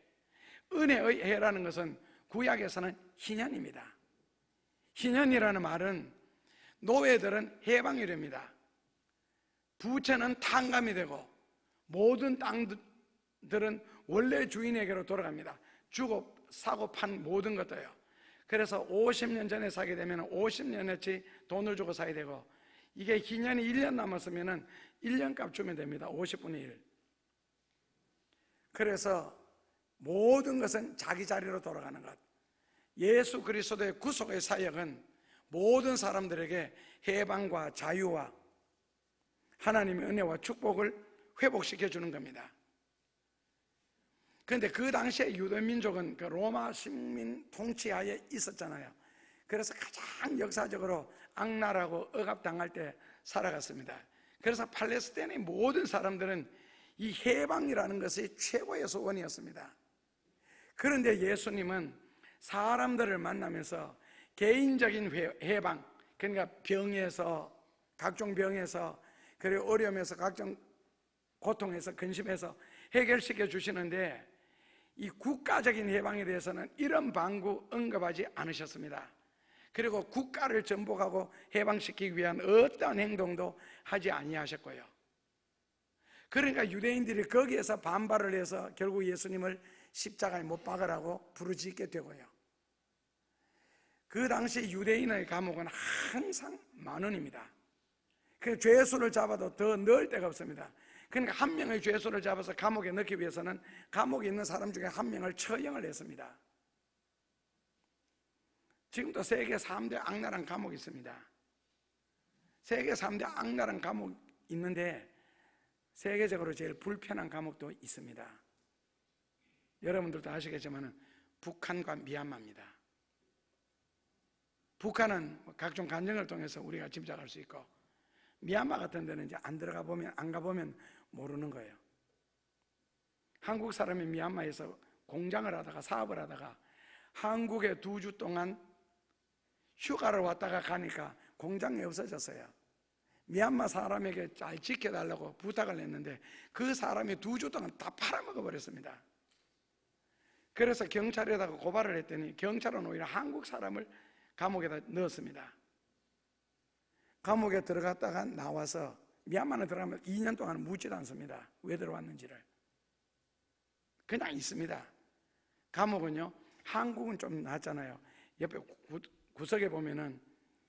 은혜의 해라는 것은 구약에서는 희년입니다. 희년이라는 말은 노예들은 해방이랍니다. 부채는 탕감이 되고 모든 땅들은 원래 주인에게로 돌아갑니다. 주고 사고 판 모든 것도요. 그래서 50년 전에 사게 되면 50년어치 돈을 주고 사야 되고, 이게 희년이 1년 남았으면 1년 값 주면 됩니다. 50분의 1. 그래서 모든 것은 자기 자리로 돌아가는 것. 예수 그리스도의 구속의 사역은 모든 사람들에게 해방과 자유와 하나님의 은혜와 축복을 회복시켜 주는 겁니다. 그런데 그 당시에 유대민족은 그 로마 식민 통치하에 있었잖아요. 그래서 가장 역사적으로 악랄하고 억압당할 때 살아갔습니다. 그래서 팔레스타인의 모든 사람들은 이 해방이라는 것이 최고의 소원이었습니다. 그런데 예수님은 사람들을 만나면서 개인적인 해방, 그러니까 병에서, 각종 병에서, 그리고 어려움에서, 각종 고통에서, 근심에서 해결시켜 주시는데, 이 국가적인 해방에 대해서는 이런 방구 언급하지 않으셨습니다. 그리고 국가를 전복하고 해방시키기 위한 어떠한 행동도 하지 아니하셨고요. 그러니까 유대인들이 거기에서 반발을 해서 결국 예수님을 십자가에 못 박으라고 부르짖게 되고요. 그 당시 유대인의 감옥은 항상 10,000원입니다. 그 죄수를 잡아도 더 넣을 데가 없습니다. 그러니까 한 명의 죄수를 잡아서 감옥에 넣기 위해서는 감옥에 있는 사람 중에 한 명을 처형을 했습니다. 지금도 세계 3대 악랄한 감옥이 있습니다. 세계 3대 악랄한 감옥 있는데 세계적으로 제일 불편한 감옥도 있습니다. 여러분들도 아시겠지만 북한과 미얀마입니다. 북한은 각종 간정을 통해서 우리가 짐작할 수 있고, 미얀마 같은 데는 이제 안 가보면 모르는 거예요. 한국 사람이 미얀마에서 공장을 하다가 사업을 하다가 한국에 2주 동안 휴가를 왔다가 가니까 공장이 없어졌어요. 미얀마 사람에게 잘 지켜달라고 부탁을 했는데 그 사람이 2주 동안 다 팔아먹어 버렸습니다. 그래서 경찰에다가 고발을 했더니 경찰은 오히려 한국 사람을 감옥에다 넣었습니다. 감옥에 들어갔다가 나와서, 미얀마는 들어가면 2년 동안 묻지도 않습니다. 왜 들어왔는지를. 그냥 있습니다. 감옥은요, 한국은 좀 낫잖아요. 옆에 구석에 보면은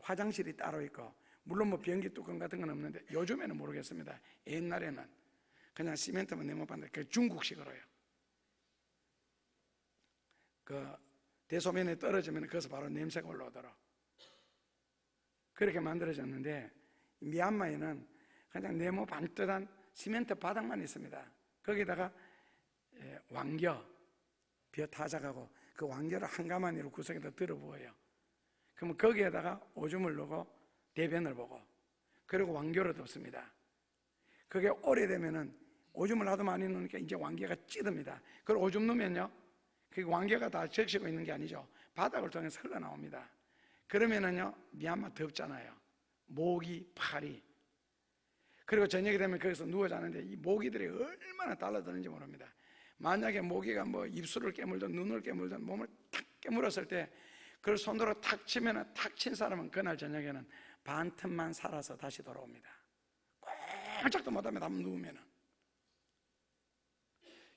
화장실이 따로 있고 물론 뭐 변기 뚜껑 같은 건 없는데 요즘에는 모르겠습니다. 옛날에는 그냥 시멘트만 네모반데 그 중국식으로요. 그 대소면에 떨어지면 거기서 바로 냄새가 올라오도록 그렇게 만들어졌는데, 미얀마에는 그냥 네모 반듯한 시멘트 바닥만 있습니다. 거기다가 왕겨, 벼 타작하고 그 왕겨를 한 가마니로 구석에다 들어부어요. 그러면 거기에다가 오줌을 넣고 대변을 보고, 그리고 왕겨를 덮습니다. 그게 오래되면은 오줌을 하도 많이 넣으니까 이제 왕겨가 찌듭니다. 그리고 오줌 넣으면요, 그 왕겨가 다 적시고 있는 게 아니죠. 바닥을 통해서 흘러나옵니다. 그러면은요, 미얀마 덥잖아요. 모기, 파리. 그리고 저녁이 되면 거기서 누워 자는데 이 모기들이 얼마나 달라드는지 모릅니다. 만약에 모기가 뭐 입술을 깨물든 눈을 깨물든 몸을 탁 깨물었을 때 그걸 손으로 탁 치면 탁 친 사람은 그날 저녁에는 반 틈만 살아서 다시 돌아옵니다. 꼼짝도 못하면 한번 누우면은.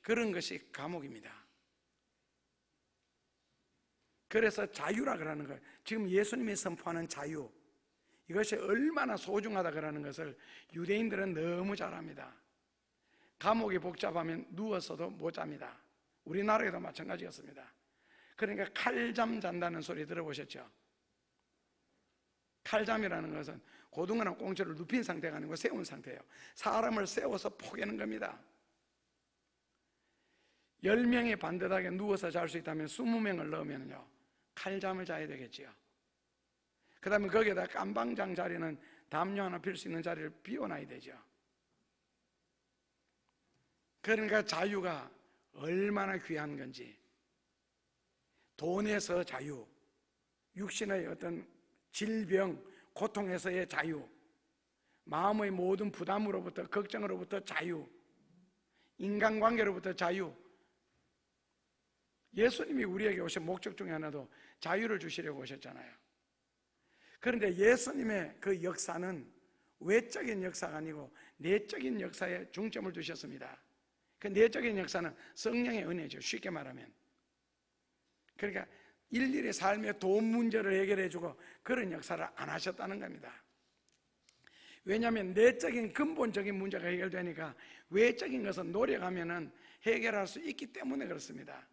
그런 것이 감옥입니다. 그래서 자유라 그러는 거예요. 지금 예수님이 선포하는 자유, 이것이 얼마나 소중하다 그러는 것을 유대인들은 너무 잘 압니다. 감옥이 복잡하면 누워서도 못 잡니다. 우리나라에도 마찬가지였습니다. 그러니까 칼잠 잔다는 소리 들어보셨죠? 칼잠이라는 것은 고등어나 꽁치를 눕힌 상태가 아니고 세운 상태예요. 사람을 세워서 포개는 겁니다. 10명이 반듯하게 누워서 잘 수 있다면 20명을 넣으면요, 칼잠을 자야 되겠지요. 그 다음에 거기에다 깜방장 자리는 담요 하나 필 수 있는 자리를 비워놔야 되죠. 그러니까 자유가 얼마나 귀한 건지, 돈에서 자유, 육신의 어떤 질병, 고통에서의 자유, 마음의 모든 부담으로부터, 걱정으로부터 자유, 인간관계로부터 자유. 예수님이 우리에게 오신 목적 중에 하나도 자유를 주시려고 오셨잖아요. 그런데 예수님의 그 역사는 외적인 역사가 아니고 내적인 역사에 중점을 두셨습니다. 그 내적인 역사는 성령의 은혜죠. 쉽게 말하면. 그러니까 일일이 삶의 돈 문제를 해결해주고 그런 역사를 안 하셨다는 겁니다. 왜냐하면 내적인 근본적인 문제가 해결되니까 외적인 것은 노력하면 해결할 수 있기 때문에 그렇습니다.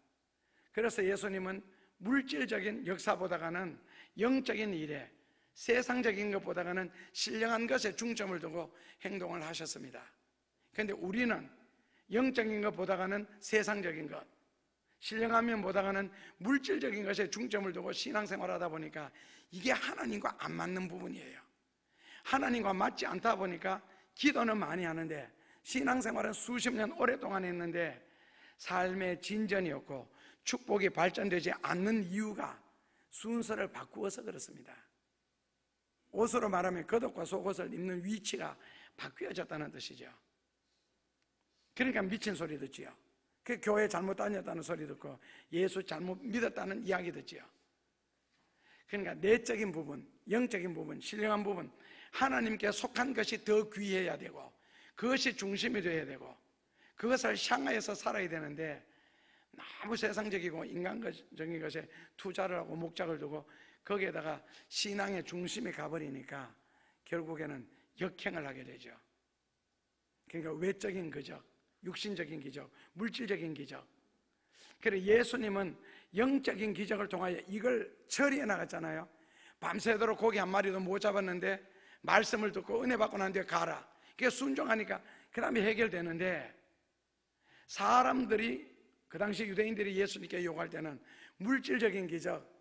그래서 예수님은 물질적인 역사보다는 영적인 일에, 세상적인 것보다는 신령한 것에 중점을 두고 행동을 하셨습니다. 그런데 우리는 영적인 것보다는 세상적인 것, 신령한 면보다는 물질적인 것에 중점을 두고 신앙생활을 하다 보니까 이게 하나님과 안 맞는 부분이에요. 하나님과 맞지 않다 보니까 기도는 많이 하는데 신앙생활은 수십 년 오랫동안 했는데 삶의 진전이 없고 축복이 발전되지 않는 이유가 순서를 바꾸어서 그렇습니다. 옷으로 말하면 겉옷과 속옷을 입는 위치가 바뀌어졌다는 뜻이죠. 그러니까 미친 소리 듣지요. 그 교회 잘못 다녔다는 소리 듣고 예수 잘못 믿었다는 이야기 듣지요. 그러니까 내적인 부분, 영적인 부분, 신령한 부분, 하나님께 속한 것이 더 귀해야 되고 그것이 중심이 되어야 되고 그것을 향하여서 살아야 되는데 너무 세상적이고 인간적인 것에 투자를 하고 목적을 두고 거기에다가 신앙의 중심이 가버리니까 결국에는 역행을 하게 되죠. 그러니까 외적인 기적, 육신적인 기적, 물질적인 기적. 그래서 예수님은 영적인 기적을 통하여 이걸 처리해 나갔잖아요. 밤새도록 고기 한 마리도 못 잡았는데 말씀을 듣고 은혜 받고 난 뒤에 가라. 그게 순종하니까 그 다음에 해결되는데, 사람들이 그 당시 유대인들이 예수님께 요구할 때는 물질적인 기적,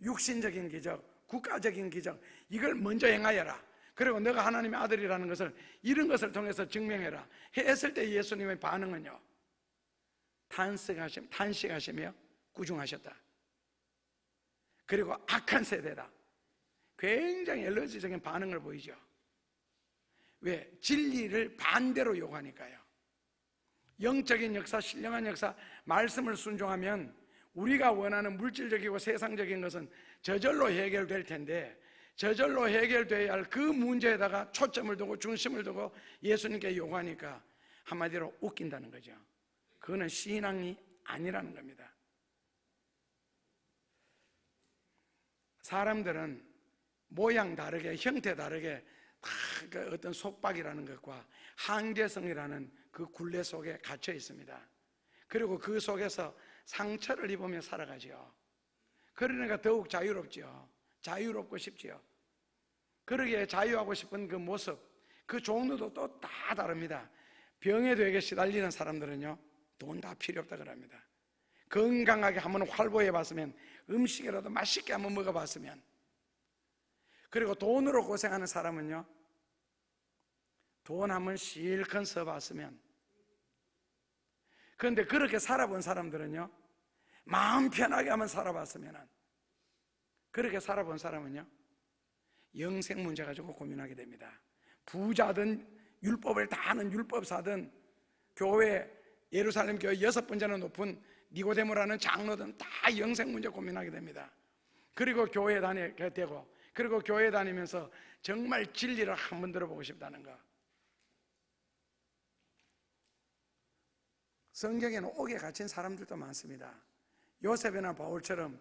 육신적인 기적, 국가적인 기적, 이걸 먼저 행하여라. 그리고 너가 하나님의 아들이라는 것을, 이런 것을 통해서 증명해라 했을 때 예수님의 반응은요, 탄식하시며 꾸중하셨다. 그리고 악한 세대다. 굉장히 엘러지적인 반응을 보이죠. 왜? 진리를 반대로 요구하니까요. 영적인 역사, 신령한 역사, 말씀을 순종하면 우리가 원하는 물질적이고 세상적인 것은 저절로 해결될 텐데, 저절로 해결돼야 할 그 문제에다가 초점을 두고 중심을 두고 예수님께 요구하니까 한마디로 웃긴다는 거죠. 그거는 신앙이 아니라는 겁니다. 사람들은 모양 다르게, 형태 다르게 그 어떤 속박이라는 것과 항제성이라는 그 굴레 속에 갇혀 있습니다. 그리고 그 속에서 상처를 입으며 살아가지요. 그러니까 더욱 자유롭지요. 자유롭고 싶지요. 그러기에 자유하고 싶은 그 모습, 그 종류도 또 다 다릅니다. 병에 되게 시달리는 사람들은요, 돈 다 필요 없다 그럽니다. 건강하게 한번 활보해 봤으면, 음식이라도 맛있게 한번 먹어봤으면, 그리고 돈으로 고생하는 사람은요, 돈 한번 실컷 써봤으면. 그런데 그렇게 살아본 사람들은요, 마음 편하게 한번 살아봤으면, 그렇게 살아본 사람은요, 영생 문제 가지고 고민하게 됩니다. 부자든 율법을 다 아는 율법사든 교회, 예루살렘 교회 6번째나 높은 니고데모라는 장로든 다 영생 문제 고민하게 됩니다. 그리고 교회 다니게 되고, 그리고 교회 다니면서 정말 진리를 한번 들어보고 싶다는 거. 성경에는 옥에 갇힌 사람들도 많습니다. 요셉이나 바울처럼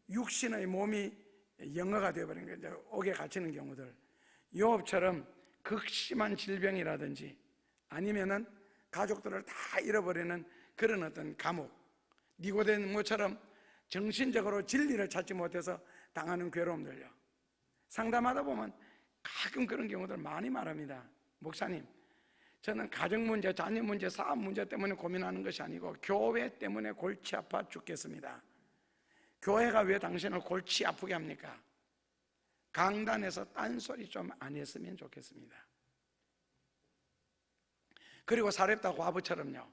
육신의 몸이 영어가 되어버린 거죠. 옥에 갇히는 경우들. 요업처럼 극심한 질병이라든지 아니면은 가족들을 다 잃어버리는 그런 어떤 감옥. 니고데모처럼 정신적으로 진리를 찾지 못해서 당하는 괴로움들요. 상담하다 보면 가끔 그런 경우들 많이 말합니다. 목사님, 저는 가정 문제, 자녀 문제, 사업 문제 때문에 고민하는 것이 아니고 교회 때문에 골치 아파 죽겠습니다. 교회가 왜 당신을 골치 아프게 합니까? 강단에서 딴소리 좀 안 했으면 좋겠습니다. 그리고 사렙다 과부처럼요,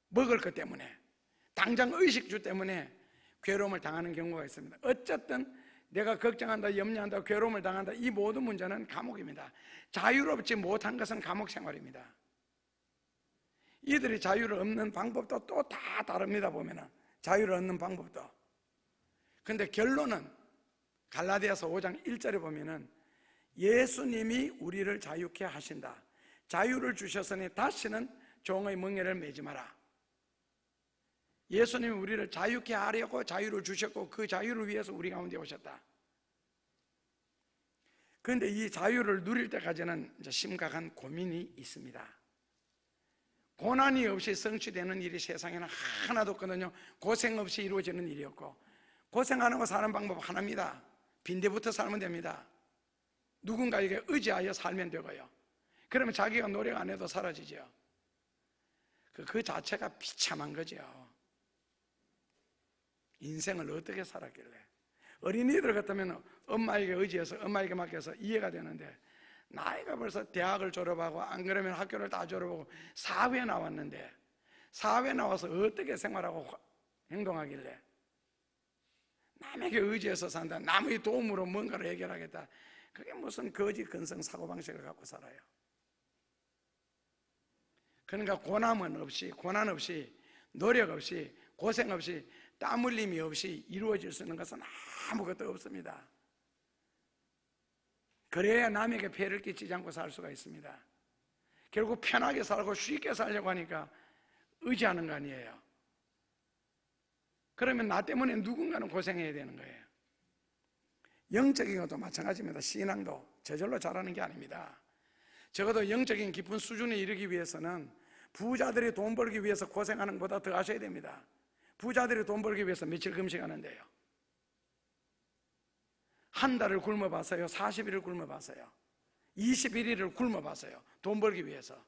먹을 것 때문에, 당장 의식주 때문에 괴로움을 당하는 경우가 있습니다. 어쨌든 내가 걱정한다, 염려한다, 괴로움을 당한다, 이 모든 문제는 감옥입니다. 자유롭지 못한 것은 감옥 생활입니다. 이들이 자유를 얻는 방법도 또 다 다릅니다. 보면은 자유를 얻는 방법도. 근데 결론은 갈라디아서 5장 1절에 보면은 예수님이 우리를 자유케 하신다. 자유를 주셨으니 다시는 종의 멍에를 매지 마라. 예수님이 우리를 자유케 하려고 자유를 주셨고 그 자유를 위해서 우리 가운데 오셨다. 그런데 이 자유를 누릴 때까지는 이제 심각한 고민이 있습니다. 고난이 없이 성취되는 일이 세상에는 하나도 없거든요. 고생 없이 이루어지는 일이 없고, 고생하는 거 사는 방법 하나입니다. 빈대부터 살면 됩니다. 누군가에게 의지하여 살면 되고요. 그러면 자기가 노력 안 해도 사라지죠. 그 자체가 비참한 거죠. 인생을 어떻게 살았길래. 어린이들 같으면 엄마에게 의지해서 엄마에게 맡겨서 이해가 되는데, 나이가 벌써 대학을 졸업하고 안 그러면 학교를 다 졸업하고 사회에 나왔는데, 사회에 나와서 어떻게 생활하고 행동하길래 남에게 의지해서 산다, 남의 도움으로 뭔가를 해결하겠다, 그게 무슨 거짓 근성 사고방식을 갖고 살아요. 그러니까 고난 없이 노력 없이 고생 없이 땀 흘림이 없이 이루어질 수 있는 것은 아무것도 없습니다. 그래야 남에게 폐를 끼치지 않고 살 수가 있습니다. 결국 편하게 살고 쉽게 살려고 하니까 의지하는 거 아니에요. 그러면 나 때문에 누군가는 고생해야 되는 거예요. 영적인 것도 마찬가지입니다. 신앙도 저절로 잘하는 게 아닙니다. 적어도 영적인 깊은 수준에 이르기 위해서는 부자들이 돈 벌기 위해서 고생하는 것보다 더 하셔야 됩니다. 부자들이 돈 벌기 위해서 며칠 금식하는데요, 한 달을 굶어봤어요? 40일을 굶어봤어요? 21일을 굶어봤어요? 돈 벌기 위해서.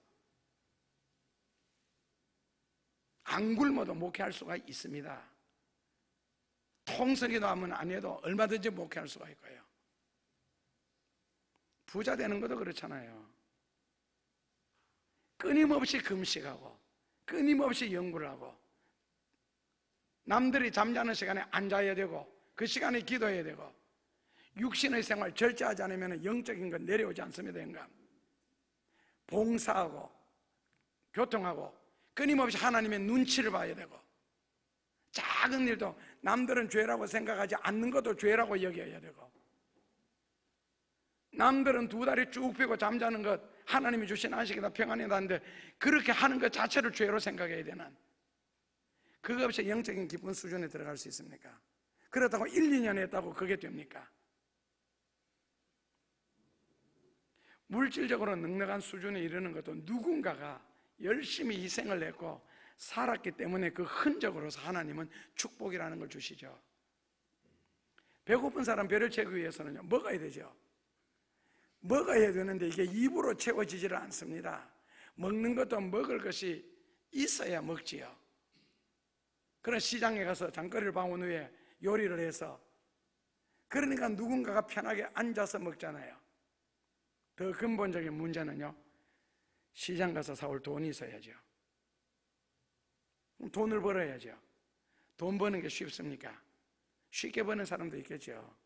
안 굶어도 목회할 수가 있습니다. 통성기도 하면 안 해도 얼마든지 목회할 수가 있고요. 부자 되는 것도 그렇잖아요. 끊임없이 금식하고 끊임없이 연구를 하고, 남들이 잠자는 시간에 앉아야 되고 그 시간에 기도해야 되고, 육신의 생활 절제하지 않으면 영적인 건 내려오지 않습니다. 인간 봉사하고 교통하고 끊임없이 하나님의 눈치를 봐야 되고, 작은 일도 남들은 죄라고 생각하지 않는 것도 죄라고 여겨야 되고, 남들은 2다리 쭉 펴고 잠자는 것 하나님이 주신 안식이다 평안이다 하는데 그렇게 하는 것 자체를 죄로 생각해야 되는, 그거 없이 영적인 깊은 수준에 들어갈 수 있습니까? 그렇다고 1, 2년 했다고 그게 됩니까? 물질적으로 넉넉한 수준에 이르는 것도 누군가가 열심히 희생을 했고 살았기 때문에 그 흔적으로서 하나님은 축복이라는 걸 주시죠. 배고픈 사람 배를 채우기 위해서는요, 먹어야 되죠. 먹어야 되는데 이게 입으로 채워지지를 않습니다. 먹는 것도 먹을 것이 있어야 먹지요. 그런 시장에 가서 장거리를 봐온 후에 요리를 해서, 그러니까 누군가가 편하게 앉아서 먹잖아요. 더 근본적인 문제는요, 시장 가서 사올 돈이 있어야죠. 돈을 벌어야죠. 돈 버는 게 쉽습니까? 쉽게 버는 사람도 있겠죠.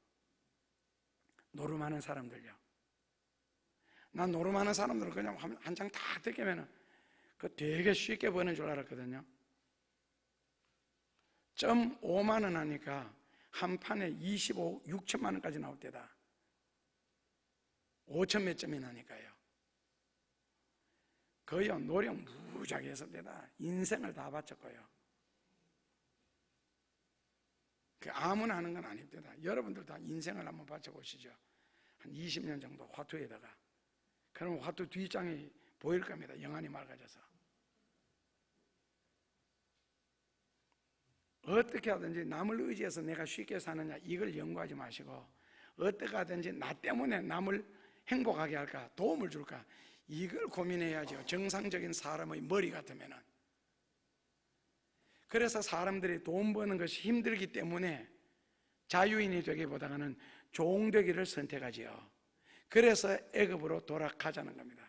노름하는 사람들요. 난 노름하는 사람들은 그냥 한 장 다 뜯기면은 그 되게 쉽게 버는 줄 알았거든요. 0.5만 원 하니까 한 판에 6천만 원까지 나올 때다. 5천 몇 점이 나니까요. 거의 노력 무지하게 했을 때다. 인생을 다 바쳤고요. 아무나 하는 건 아닙니다. 여러분들 다 인생을 한번 바쳐보시죠. 한 20년 정도 화투에다가. 그러면 화투 뒷장이 보일 겁니다. 영안이 맑아져서. 어떻게 하든지 남을 의지해서 내가 쉽게 사느냐, 이걸 연구하지 마시고 어떻게 하든지 나 때문에 남을 행복하게 할까, 도움을 줄까, 이걸 고민해야죠. 정상적인 사람의 머리 같으면은. 그래서 사람들이 돈 버는 것이 힘들기 때문에 자유인이 되기보다는 종되기를 선택하지요. 그래서 애굽으로 돌아가자는 겁니다.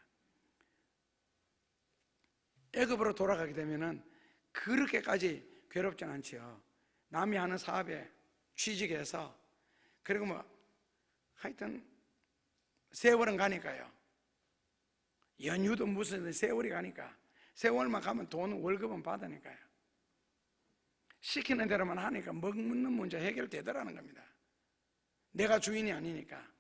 애굽으로 돌아가게 되면은 그렇게까지 괴롭진 않지요. 남이 하는 사업에 취직해서, 그리고 뭐 하여튼 세월은 가니까요. 연휴도 무슨 세월이 가니까, 세월만 가면 돈 월급은 받으니까요. 시키는 대로만 하니까 먹는 문제 해결되더라는 겁니다. 내가 주인이 아니니까.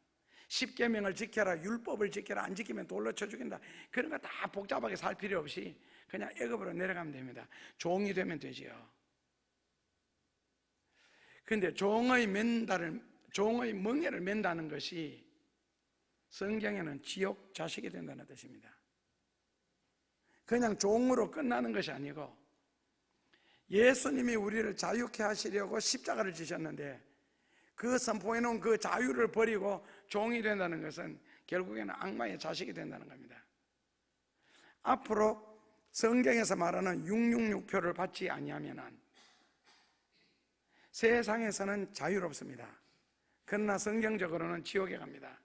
10계명을 지켜라, 율법을 지켜라, 안 지키면 돌로 쳐 죽인다, 그런 거 다 복잡하게 살 필요 없이 그냥 애굽으로 내려가면 됩니다. 종이 되면 되지요. 그런데 종의 멍에를 맨다는 것이 성경에는 지옥 자식이 된다는 뜻입니다. 그냥 종으로 끝나는 것이 아니고, 예수님이 우리를 자유케 하시려고 십자가를 지셨는데 그 선포해 놓은 그 자유를 버리고 종이 된다는 것은 결국에는 악마의 자식이 된다는 겁니다. 앞으로 성경에서 말하는 666표를 받지 아니하면은 세상에서는 자유롭습니다. 그러나 성경적으로는 지옥에 갑니다.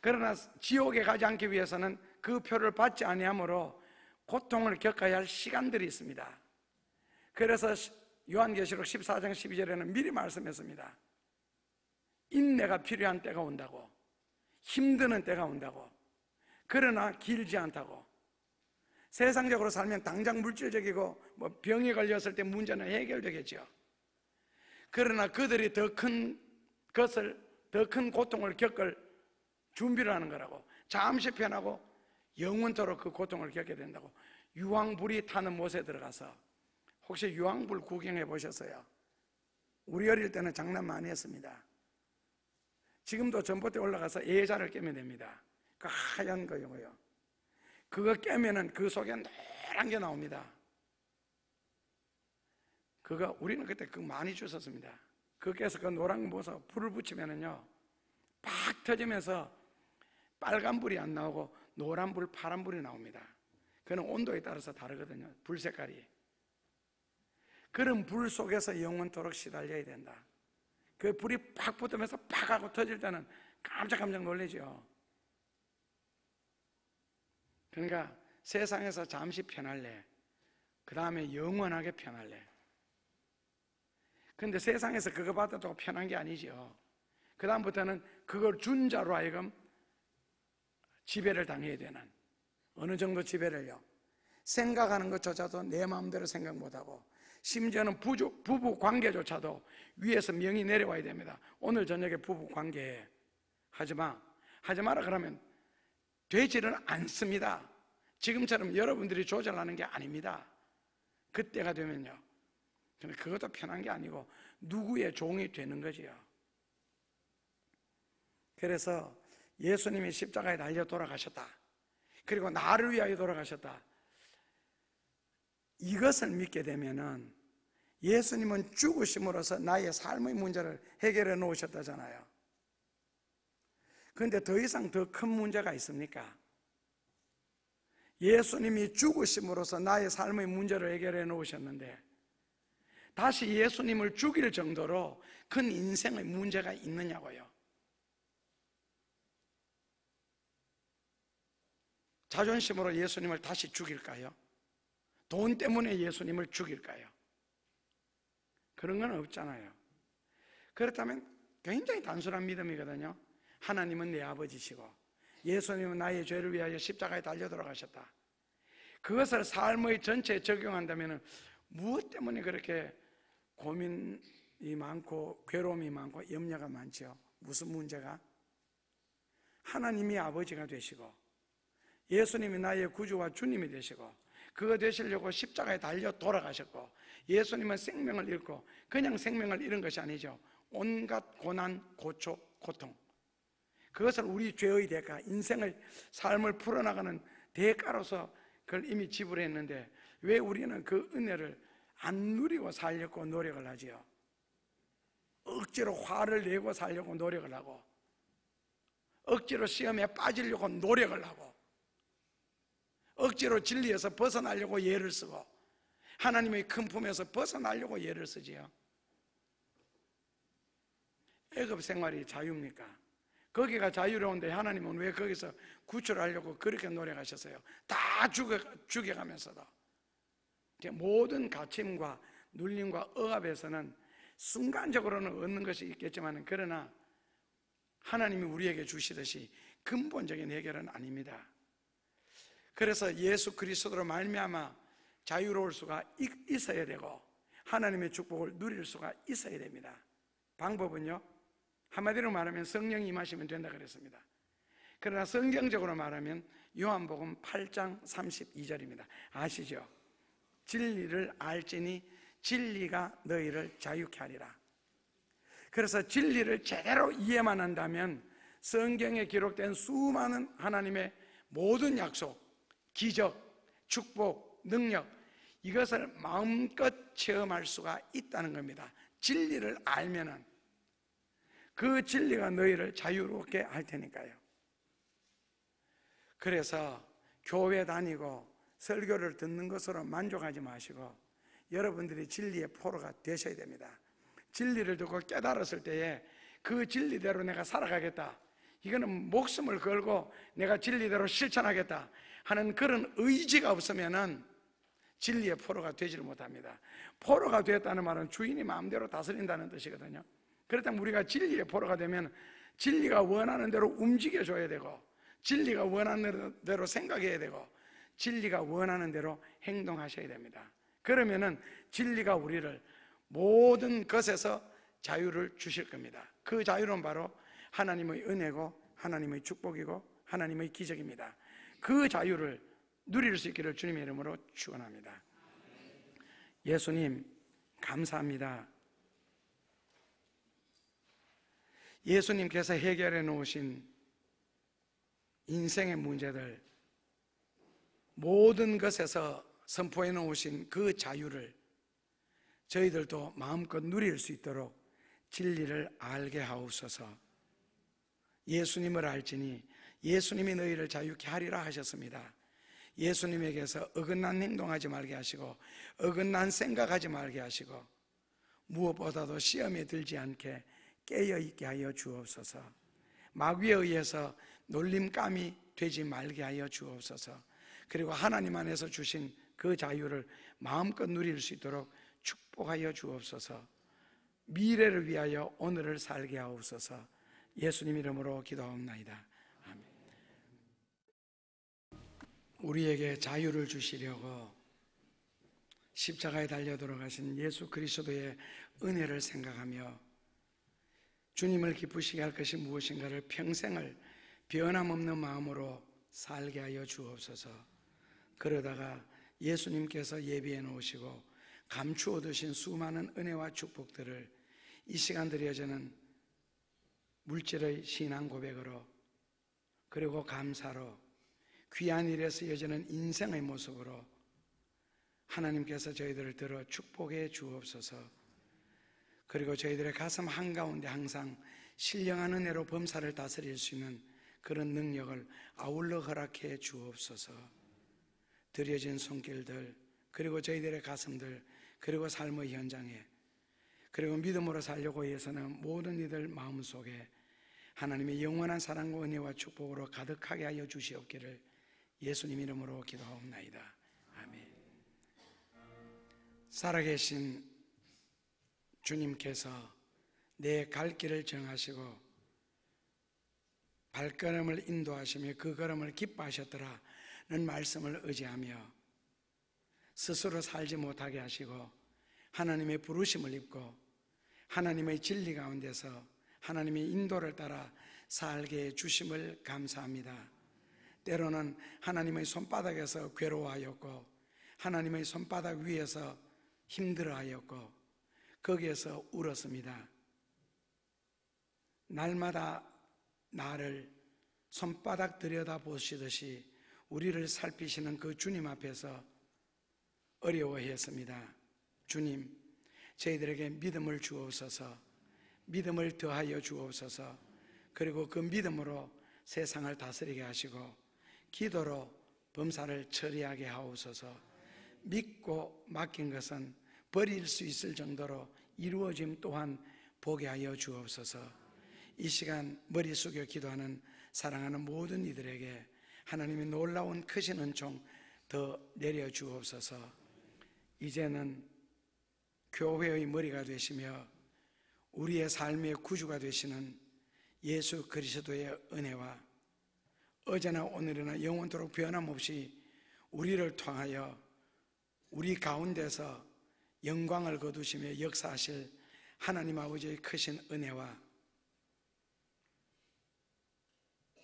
그러나 지옥에 가지 않기 위해서는 그 표를 받지 아니하므로 고통을 겪어야 할 시간들이 있습니다. 그래서 요한계시록 14장 12절에는 미리 말씀했습니다. 인내가 필요한 때가 온다고, 힘드는 때가 온다고, 그러나 길지 않다고. 세상적으로 살면 당장 물질적이고 뭐 병이 걸렸을 때 문제는 해결되겠죠. 그러나 그들이 더 큰 고통을 겪을 준비를 하는 거라고. 잠시 편하고 영원토록 그 고통을 겪게 된다고. 유황불이 타는 못에 들어가서, 혹시 유황불 구경해 보셨어요? 우리 어릴 때는 장난 많이 했습니다. 지금도 전봇대 올라가서 애자를 깨면 됩니다. 그 하얀 거요. 그거 깨면은 그 속에 노란 게 나옵니다. 그거 우리는 그때 그거 많이 주웠습니다. 그거 깨서 그 노란 거 모아서 불을 붙이면은요, 팍 터지면서 빨간 불이 안 나오고 노란 불, 파란 불이 나옵니다. 그는 온도에 따라서 다르거든요, 불 색깔이. 그런 불 속에서 영원토록 시달려야 된다. 그 불이 팍 붙으면서 팍 하고 터질 때는 깜짝 놀라죠. 그러니까 세상에서 잠시 편할래, 그 다음에 영원하게 편할래. 근데 세상에서 그거 받아도 편한 게 아니죠. 그 다음부터는 그걸 준 자로 하여금 지배를 당해야 되는, 어느 정도 지배를요, 생각하는 것조차도 내 마음대로 생각 못하고, 심지어는 부부 관계조차도 위에서 명이 내려와야 됩니다. 오늘 저녁에 부부 관계해, 하지마, 하지마라 그러면 되지를 않습니다. 지금처럼 여러분들이 조절하는 게 아닙니다. 그때가 되면요, 근데 그것도 편한 게 아니고 누구의 종이 되는 거지요. 그래서 예수님이 십자가에 달려 돌아가셨다, 그리고 나를 위하여 돌아가셨다, 이것을 믿게 되면은 예수님은 죽으심으로써 나의 삶의 문제를 해결해 놓으셨다잖아요. 그런데 더 이상 더 큰 문제가 있습니까? 예수님이 죽으심으로써 나의 삶의 문제를 해결해 놓으셨는데 다시 예수님을 죽일 정도로 큰 인생의 문제가 있느냐고요. 자존심으로 예수님을 다시 죽일까요? 돈 때문에 예수님을 죽일까요? 그런 건 없잖아요. 그렇다면 굉장히 단순한 믿음이거든요. 하나님은 내 아버지시고 예수님은 나의 죄를 위하여 십자가에 달려 돌아가셨다. 그것을 삶의 전체에 적용한다면 무엇 때문에 그렇게 고민이 많고 괴로움이 많고 염려가 많죠? 무슨 문제가? 하나님이 아버지가 되시고 예수님이 나의 구주와 주님이 되시고 그거 되시려고 십자가에 달려 돌아가셨고 예수님은 생명을 잃고 그냥 생명을 잃은 것이 아니죠. 온갖 고난, 고초, 고통, 그것을 우리 죄의 대가, 인생의 삶을 풀어나가는 대가로서 그걸 이미 지불했는데 왜 우리는 그 은혜를 안 누리고 살려고 노력을 하지요? 억지로 화를 내고 살려고 노력을 하고 억지로 시험에 빠지려고 노력을 하고 억지로 진리에서 벗어나려고 애를 쓰고 하나님의 큰 품에서 벗어나려고 애를 쓰지요. 애굽 생활이 자유입니까? 거기가 자유로운데 하나님은 왜 거기서 구출하려고 그렇게 노력하셨어요? 다 죽여가면서도. 모든 가침과 눌림과 억압에서는 순간적으로는 얻는 것이 있겠지만 그러나 하나님이 우리에게 주시듯이 근본적인 해결은 아닙니다. 그래서 예수 그리스도로 말미암아 자유로울 수가 있어야 되고 하나님의 축복을 누릴 수가 있어야 됩니다. 방법은요, 한마디로 말하면 성령이 임하시면 된다 그랬습니다. 그러나 성경적으로 말하면 요한복음 8장 32절입니다. 아시죠? 진리를 알지니 진리가 너희를 자유케 하리라. 그래서 진리를 제대로 이해만 한다면 성경에 기록된 수많은 하나님의 모든 약속, 기적, 축복, 능력, 이것을 마음껏 체험할 수가 있다는 겁니다. 진리를 알면은 그 진리가 너희를 자유롭게 할 테니까요. 그래서 교회 다니고 설교를 듣는 것으로 만족하지 마시고 여러분들이 진리의 포로가 되셔야 됩니다. 진리를 듣고 깨달았을 때에 그 진리대로 내가 살아가겠다, 이거는 목숨을 걸고 내가 진리대로 실천하겠다 하는 그런 의지가 없으면은 진리의 포로가 되지를 못합니다. 포로가 되었다는 말은 주인이 마음대로 다스린다는 뜻이거든요. 그렇다면 우리가 진리의 포로가 되면 진리가 원하는 대로 움직여줘야 되고 진리가 원하는 대로 생각해야 되고 진리가 원하는 대로 행동하셔야 됩니다. 그러면은 진리가 우리를 모든 것에서 자유를 주실 겁니다. 그 자유는 바로 하나님의 은혜고 하나님의 축복이고 하나님의 기적입니다. 그 자유를 누릴 수 있기를 주님의 이름으로 축원합니다. 예수님 감사합니다. 예수님께서 해결해 놓으신 인생의 문제들, 모든 것에서 선포해 놓으신 그 자유를 저희들도 마음껏 누릴 수 있도록 진리를 알게 하옵소서. 예수님을 알지니 예수님이 너희를 자유케 하리라 하셨습니다. 예수님에게서 어긋난 행동하지 말게 하시고 어긋난 생각하지 말게 하시고 무엇보다도 시험에 들지 않게 깨어있게 하여 주옵소서. 마귀에 의해서 놀림감이 되지 말게 하여 주옵소서. 그리고 하나님 안에서 주신 그 자유를 마음껏 누릴 수 있도록 축복하여 주옵소서. 미래를 위하여 오늘을 살게 하옵소서. 예수님 이름으로 기도하옵나이다. 아멘. 우리에게 자유를 주시려고 십자가에 달려 돌아가신 예수 그리스도의 은혜를 생각하며 주님을 기쁘시게 할 것이 무엇인가를 평생을 변함없는 마음으로 살게 하여 주옵소서. 그러다가 예수님께서 예비해 놓으시고 감추어 두신 수많은 은혜와 축복들을 이 시간 드려지는 물질의 신앙 고백으로 그리고 감사로 귀한 일에 쓰여지는 인생의 모습으로 하나님께서 저희들을 들어 축복해 주옵소서. 그리고 저희들의 가슴 한가운데 항상 신령한 은혜로 범사를 다스릴 수 있는 그런 능력을 아울러 허락해 주옵소서. 드려진 손길들, 그리고 저희들의 가슴들, 그리고 삶의 현장에, 그리고 믿음으로 살려고 위해서는 모든 이들 마음속에 하나님의 영원한 사랑과 은혜와 축복으로 가득하게 하여 주시옵기를 예수님 이름으로 기도하옵나이다. 아멘. 살아계신 주님께서 내 갈 길을 정하시고 발걸음을 인도하시며 그 걸음을 기뻐하셨더라는 말씀을 의지하며 스스로 살지 못하게 하시고 하나님의 부르심을 입고 하나님의 진리 가운데서 하나님의 인도를 따라 살게 해주심을 감사합니다. 때로는 하나님의 손바닥에서 괴로워하였고 하나님의 손바닥 위에서 힘들어하였고 거기에서 울었습니다. 날마다 나를 손바닥 들여다보시듯이 우리를 살피시는 그 주님 앞에서 어려워했습니다. 주님, 저희들에게 믿음을 주옵소서, 믿음을 더하여 주옵소서. 그리고 그 믿음으로 세상을 다스리게 하시고 기도로 범사를 처리하게 하옵소서. 믿고 맡긴 것은 버릴 수 있을 정도로 이루어짐 또한 보게 하여 주옵소서. 이 시간 머리 숙여 기도하는 사랑하는 모든 이들에게 하나님의 놀라운 크신 은총 더 내려주옵소서. 이제는 교회의 머리가 되시며 우리의 삶의 구주가 되시는 예수 그리스도의 은혜와 어제나 오늘이나 영원토록 변함없이 우리를 통하여 우리 가운데서 영광을 거두시며 역사하실 하나님 아버지의 크신 은혜와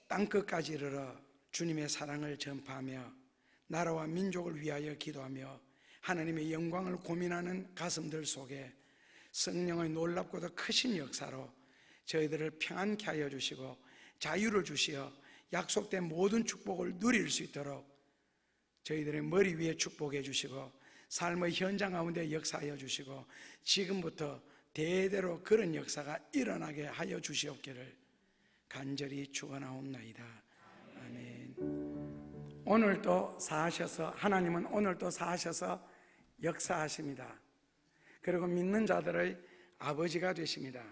땅끝까지 이르러 주님의 사랑을 전파하며 나라와 민족을 위하여 기도하며 하나님의 영광을 고민하는 가슴들 속에 성령의 놀랍고도 크신 역사로 저희들을 평안케 하여 주시고 자유를 주시어 약속된 모든 축복을 누릴 수 있도록 저희들의 머리 위에 축복해 주시고 삶의 현장 가운데 역사하여 주시고 지금부터 대대로 그런 역사가 일어나게 하여 주시옵기를 간절히 축원하옵나이다. 아멘. 오늘도 사하셔서 하나님은 오늘도 사하셔서 역사하십니다. 그리고 믿는 자들의 아버지가 되십니다.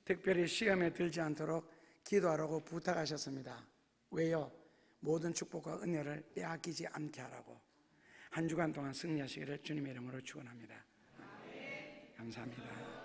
특별히 시험에 들지 않도록 기도하라고 부탁하셨습니다. 왜요? 모든 축복과 은혜를 빼앗기지 않게 하라고. 한 주간 동안 승리하시기를 주님의 이름으로 축원합니다. 감사합니다.